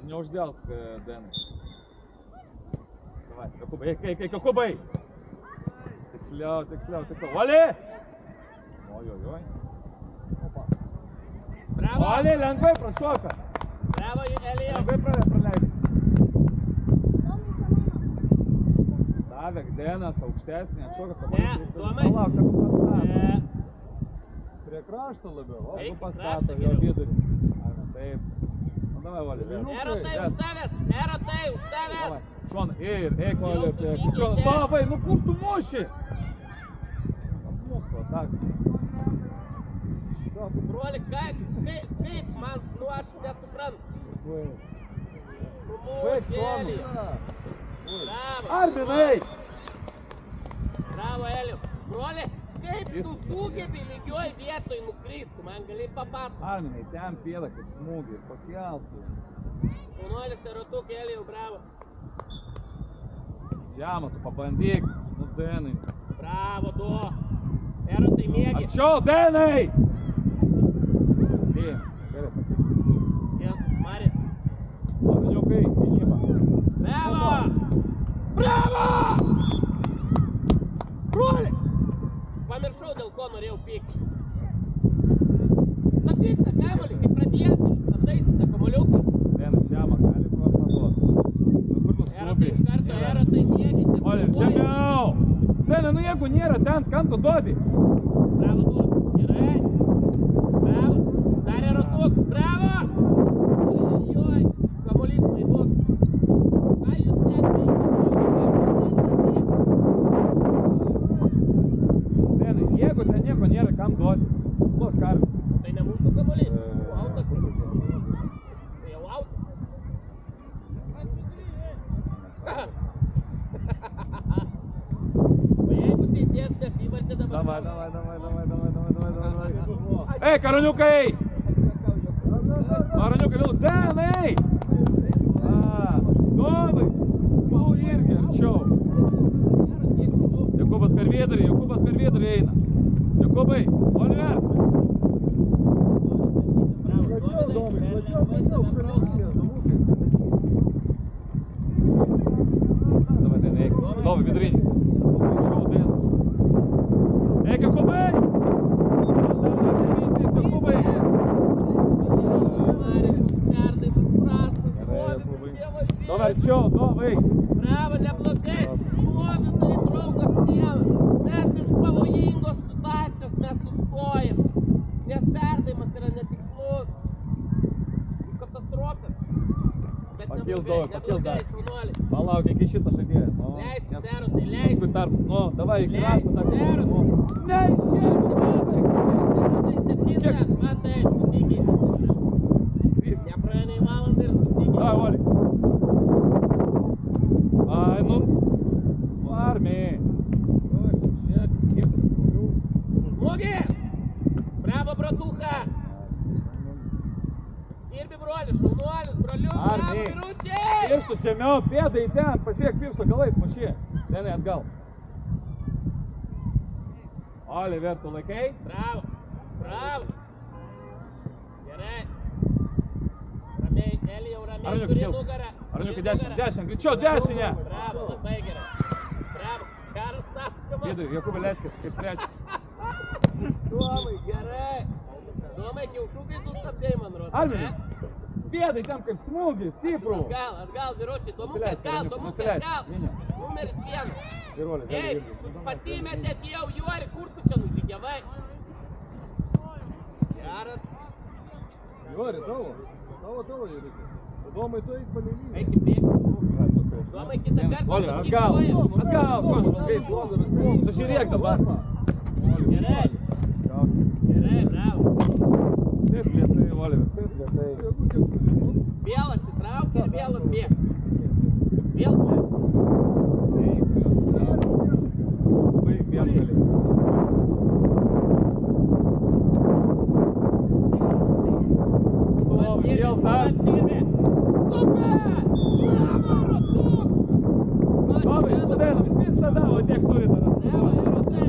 Neuždėls, Denai. Davai, Jokūbai, eik, Jokūbai! Tiksliau. Oli! Ojojoj. Bravo! Oli, lengvai prašoka. Bravo, Elijau. Lengvai praleidai. Davėk, Denas, aukštesnį, atšoka, Ne, Tomai. Palauk, tegu pastato. Ne. Prie krašto labiau, o Eik į pastato, kraštą jo geriau. vidurį. Taip. O davai, Oli, vėl. Erotai už tavęs! Davai, šoną, eik, Oli, Jau taip. susikeitė. Davai, nu kur tu muši? Ant mūsų, atak. Broli, kaip man, nu aš nesuprantu. Baig šoną. Bravo! Arminai! Bravo, Elijau. Broli, kaip Jis tu susakė. sugebi lygioj vietoj nukristi, man gali papasakoti. Arminai, ten pėda kaip smūgį ir pakeltų. 11 ratuk, Elijau, bravo. Žemą, tu pabandyk. Nu, Denai. Bravo, du. Erotai mėgi. Arčiau, Denai! Gerai, patik. Jėzus, Marija. Arniukai, gynyba. Bravo! Bravo! Broli! Pamiršau, dėl ko norėjau pykti. Patik tą kamuolį, kaip pradėti. Stabdai tą kamuoliuką. Denai, žemą, gali kuo paduoti. Nu, kur tu Erotai skubi? iš karto, erotai mėgi. Oli, žemiau! Denai, nu jeigu nėra ten, kam tu duodi? Bravo, du. Gerai. Bravo. Dar erotuk. Bravo! Ojojoj. Kamuolys laidus. Ką jūs ten Denai, jeigu ten nieko nėra, kam duodi? Los karvį. Tai ne mūsų kamuolys. Autas. Tai jau autas. O jeigu teisėjas nesivardė dabar... Davai. Ei, karoniukai! Karoniukai, vėl, Denai! Tomai! Tu irgi arčiau. Jokūbas per vidurį eina. Jokūbai, Oliver! Davai, Denai, eik. Tomai, vidurinį. Arčiau, Denai. Eik, Jokūbai! Jokūbai! Tomai, arčiau, Tomai! Bravo, neblogai. Nuovitai draugas tėvas. Mes iš pavojingos situacijos mes sustojam. Nes perdavimas yra netikslus. Katastrofa. Bet Pakildavo, neblogai, šaunuoliai. Palauk, iki šitą žaidėją. Leiskit, Erotai, leiskit. Paskui tarpas. Nu, davai, iki raštą dar. Leiskit, Ne, išėti! Septintas, matai, susikiai. Nepraėjo nei valandą ir susikiai. Davai, Oli. Ai, nu. Armiai. Smūgi! Bravo, bratucha! Dirbi, broli, šaunuolis, broliu, bravo, Armiai. vyručiai! Pirštų žemiau, pėdai į ten. Pažiūrėk, piršto galais mašė. Denai, atgal. Oliver, tu laikai? Bravo, bravo. Gerai. Ramiai, Elijau, ramiai, Arniukai, turi kilk. nugarą. Arniukai, dešinę, greičiau, dešinę. Bravo, labai gerai. Bravo, karas taškamas. Vidurį, Jokūbai, leiskit, kaip trečią. Tomai, gerai. Tomai, kiaušukai sustabdėjai, man rodo. Arminai, pėdai ten kaip smūgis, stiprų. Atgal, vyručiai, Tomukai, Nusileisk, atgal, Arniukai, Tomukai, nusileisk. atgal. Ne. Numeris 1. Ir Oli, Ei, gali pasimetėt jau, Juori, kur tu čia nužygiavai? Geras. Jori, tavo, Jori. Domai, tu eik palėmį. Eik į priekį. Tomai, kitą kartą. Oli, atgal, košalgai. Tu žiūrėk dabar. Gerai. Gerai, bravo. Taip lėtai, Oliver, taip lėtai. Vėl atsitraukia ir vėl atbėg. Vėl atbėg. Baig dviem gali. Vėl dar. Super! Bravo, Rotuk! Tomai, studentai, visada, o tiek turi dar. Bravo, Erotai!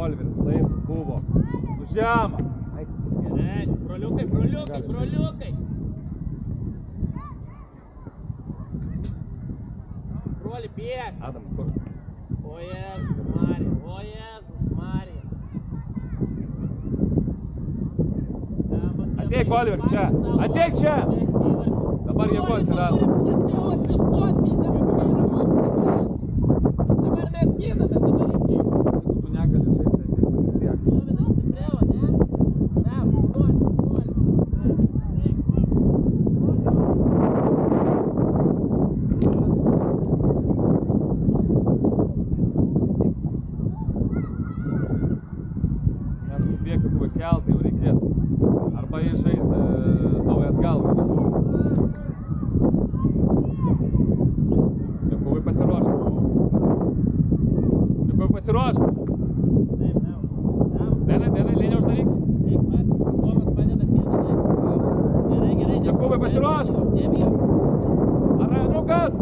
Oliveris, taip, buvo. Žemą. Gerai, broliukai, broliukai, broliukai. Broli, bėg. Adam, kur? O Jėzus Marija, o Jėzus Marija. Ateik, Oliver, čia. Ateik čia. Dabar jėgų atsirado. Dabar mes gyname, dabar reikia. Tu negali žaisti, ateik pasitiek. Dovidai, stipriau, ne? Bravo, toli. Neskubėk, Jakubai, keltai jau reikės. Arba jis žais Dovai atgal. Jakubai pasiruošk. Jakubai pasiruošk. Denai, linija uždaryk. Jakubai pasiruošk. Araniukas.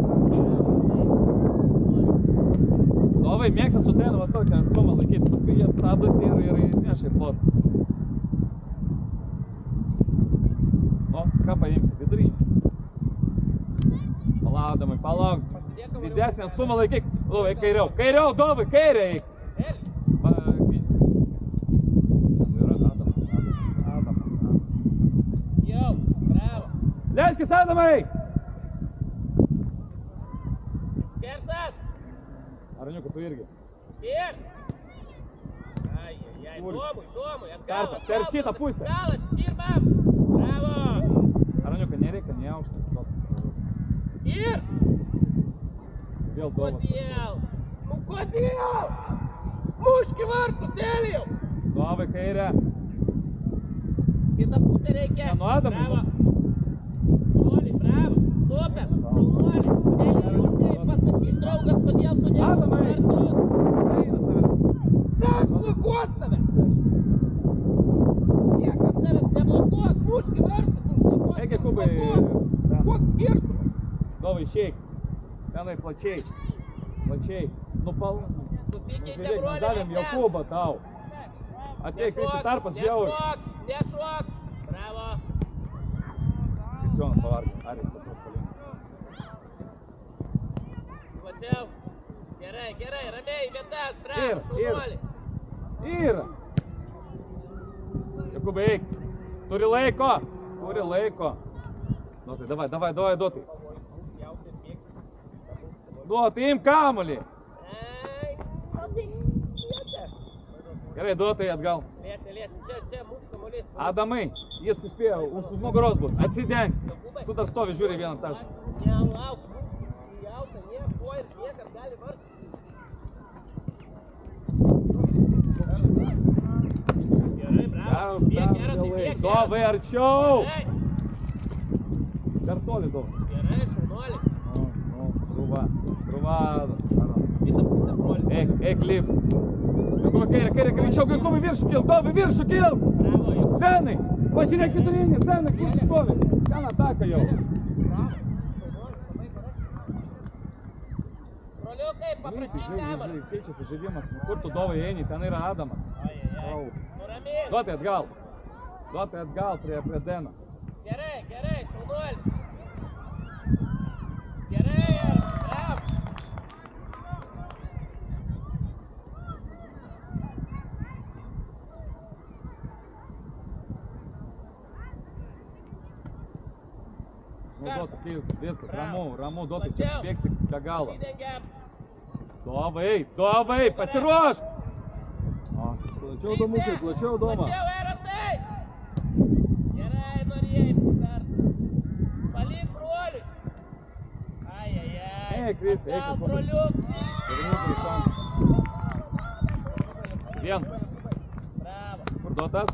Dovai, mėgsta su Denu va tokią atstumą laikyti. Paskui jie stabdosi ir įsineša į plotą. O, ką paimsi? Vidurinį. Palaudamai, palauk. Didesnį atstumą laikyk. Dovai, kairiau. Kairiau, Dovai, kairė eik. Va, yra Adamas. Jau, bravo. Leiskis, Adamai! Kersas. Araniuka, tu irgi. Ir. Ai, Domui, atgal. Per šitą pusę. Atgal, dirbam. Bravo. Araniuka, nereikia, neaušti. Ir. Vėl Dovas. Kodėl? Nu kodėl? Muški vartus, Elijau. Dovai, kairė. Kitą pusę reikia. Nu, Adamai, Bravo. Broli, bravo. Super. Broli. Elijau, tai pasakyk draugas, kodėl tu Adamai. nevartus. Eina tave. Kas blokuos tave? Niekas tavęs neblokuos. Muški vartus, užblokuos. Eik, Jakubai. Koks skirtumas? Dovai, išeik. Tenai plačiai. Plačiai. Nupal. Susikeitė Žiūrėk, broliai. mes davėm Jokūbą tau. Ateik, visi tarpas žiauri. Nešok. Bravo. Kristijonas pavargė. Aris, pasos palinkai. Mačiau. Gerai, ramiai, vietas, bravo, Ir. šaunuoliai. Ir. Jakubai, eik. Turi laiko. Nu tai, davai, duotai. Duotai, imk kamuolį. Gerai, duotai atgal. Lieti, čia mūsų kamuolys. Adamai, jis suspėjo, už nugaros būt. Atsidenk. Tu dar stovi, žiūri vieną tašką. Nelauk, jauta, nieko ir niekas gali varsti. Gerai, bravo. Biek, geras. Dovai, arčiau. Gerai, Per toli, Dovai. šaunuoliai. Krūva. Kitą pusę, broli. Eik, lips. Jakubai, kairė, greičiau, Jakubai, viršų kil, Dovai, viršų kil. Bravo, jau. Denai, pažiūrėk vidurinį, Denai, kur tu stovi. Ten ataka jau. Bravo, šaunuoliai, labai gerai. Broliukai, paprašyk kamerą. Keičiasi žaidimas. Kur tu, Dovai, eini, ten yra Adamas. Ai. Nuramink. Duotai atgal prie Deno. Gerai, šaunuoliai. Gerai, bravo. Nu, duotai, viskas, ramu, duotai, čia Plačiau. bėgsi be galo. Įdengiam. Dovai, pasiruošk! Plačiau Domukai, plačiau Doma. Plačiau, Erotai. Gerai, norėjai dar. Palik broliui. Ai. Eik, Kris, eik. Atgal, broliuk. Vien. Bravo. Kur duotas?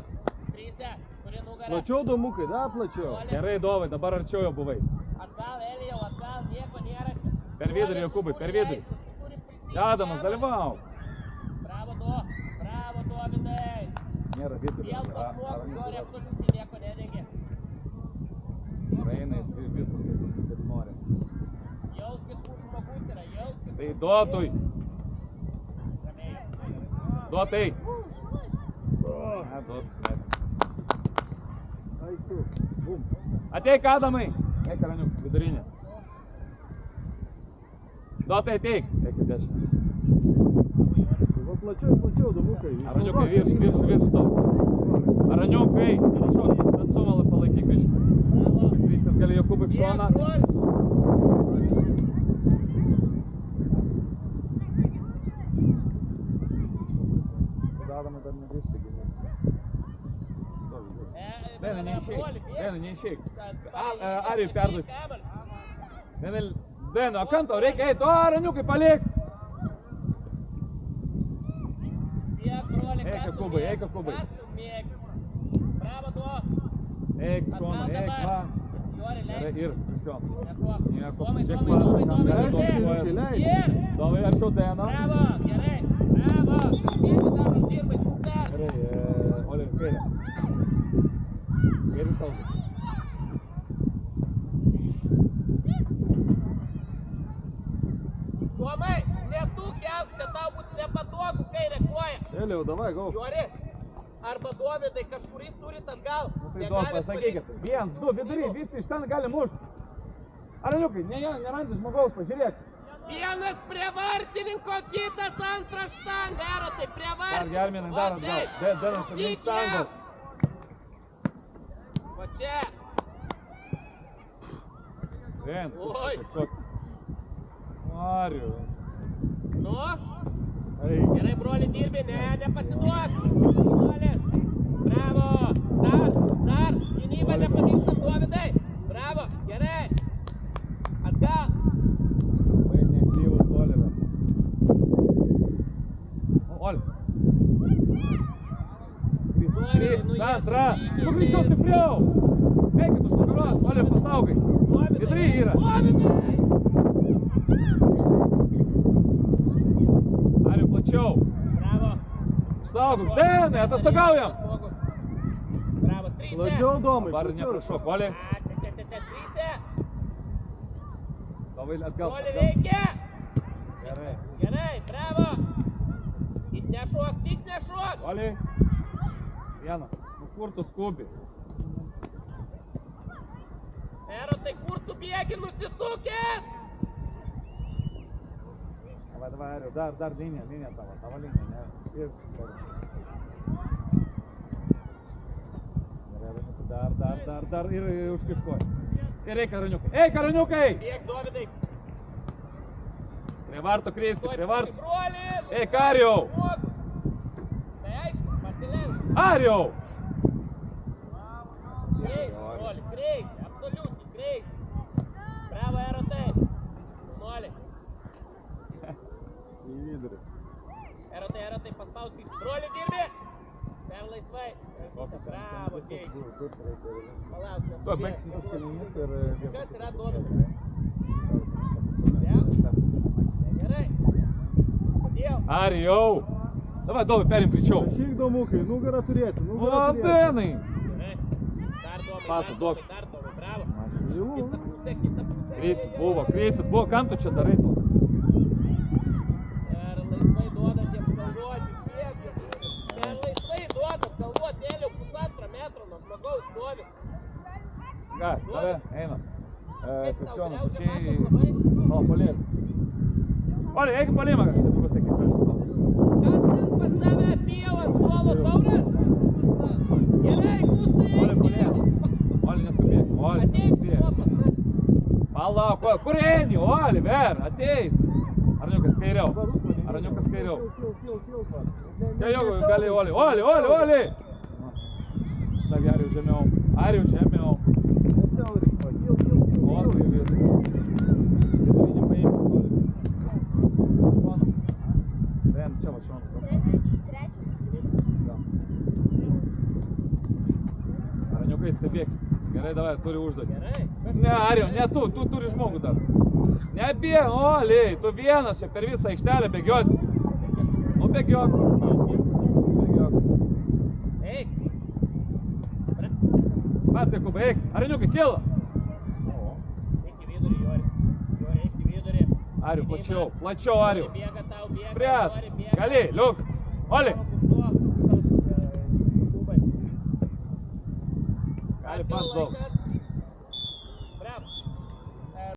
Tryse, turi nugarą. Plačiau Domukai, da plačiau. Gerai, Dovai, dabar arčiau jau buvai. Atgal, Elijau, atgal, nieko nėra. Per vidurį, Jokūbai, per vidurį. Adamas, dalyvauk. Bravo, Dovydai. Nėra vidurį. Vėl tas žmogus nori apsušinti, nieko nedengia. Eina jis visus, kaip nori. Jauskit, kur žmogus yra, jauskit. Tai duotui. Ramiai. Duotai. Eik tu. Bum. Ateik, Adamai. Eik, Araniuk, vidurinė. Dotai ateik. Eik, į dešinę. Va plačiau domukai. Araniukai, virš tau. Araniukai, хорошо, atsumala palaikyk biškį. Krycis gali Jokūbui į šoną. Adamai dar negrįžti. Dena, neišeik. Arijui perduoti. Dena, o kam tau reikia eiti? O, Araniukai, palik! Eik, Jokūbai. Bravo, duo. Eik, šoną, eik, va. Gerai, ir prision. Nieko, žiūrėk, Dovai, arčiau Deno. Bravo, gerai. Bravo. Vieni darom dirbai, super. Gerai, Oliver, kairė. Kairį saugai. Tomai, ne tu kelk, čia tau bus nepatogu kairė koja. Eliau, davai, go. Jori, arba Dovydai kažkuris turit atgal. Tai duok, pasakykit. 1, 2, vidury, visi iš ten gali mušti. Araniukai, nerandi žmogaus, pažiūrėk. Vienas prie vartininko, kitas antrą štangą. Erotai, prie Dar vartininko. gelminai, dar atgal. Denas, aplink štangos. Va čia. Vien. Oi. Mariu. Nu, Ei. gerai, broli, dirbi, nepasiduok. Brolis. Bravo. Dar. Gynyba nepamiršta, Dovydai. Bravo, gerai. Atgal. Vai neaktyvus Oliver. Oliver. Krysis, antra. Tu greičiau stipriau. Eikit užnugaruot, Oliver, pasaugai. Vidury yra. Dovydai. Ariu, plačiau. Bravo. Išsaugok. Denai, atostagaujam. Bravo, 3. Plačiau domai. Dabar neprašok, Oli. Tryse. Davai atgal. Broli reikia. Gerai. Gerai, bravo. Tik nešok. Oli. Vienas. Nu kur tu skubi? Erotai, kur tu bėgi nusisukęs? Давай, Ariu, dar linija tavo linija, ne? Ir dar ir užkiškuoji. Gerai, Araniukai. Eik, Araniukai! Bėg, Dovydai. Prie varto Krysti, prie varto. Brolis. Eik, Ariau! Taip, pasilenk. Ariau! Greit, broli, greit, absoliučiai greit. Bravo, Erotai. Noli. Į vidurį. Erotai, paspausk. Broli, dirbi. Per laisvai. Bravo, Kei. Palauk. Tuo baigsim tos kėlinys ir... Kas yra Dovydai? Gerai. Padėjau. Ariau! Davai, Dovai, perim greičiau. Rašyk domukai, nugarą turėti. O, Denai! Gerai. Dar Dovai, Pasą duok. dar Dovai, bravo. Jau. Kita pusė. Krysis buvo, kam tu čia darai tos? Per laisvai duodat jiems galvoti, kiek. Per laisvai duodat galvoti, Eliau, 1,5 metro nuo žmogaus stovi. Gai, davai, einam. Kristijonas, pačiai... labai. O, polėm. Oli, eik polėmą, kad tu pasakyk prieš tau. Kas ten pas tave apijau ant suolo taurės? Gerai, Gustai, Oli, polėm. Oli, neskubėk. Oli, ateik su neskubėk. tuo pas mane. Palauk, kur eini, Oliver, ateis. Araniukas kairiau. Araniukas kairiau. Čia jau gali, Oli. Savi, Ariu žemiau. Vidurinį paimk, Oli. Šoną. Vien, čia va šoną. Araniukai, stebėk. Gerai, davai, turi užduotį. Gerai. Ne, Ariu, ne tu turi žmogų dar. Nebėg, Oli, tu vienas čia per visą aikštelę bėgiosi. Nu, bėgiok. Eik. Pats, Jakubai, eik. Araniukai, kilo. Eik į vidurį, Jori. Eik į vidurį. Ariu, plačiau, Ariu. Bėga tau, bėga. Spręs. Jori, bėga. Gali, liuks. Oli. Gali pats daug.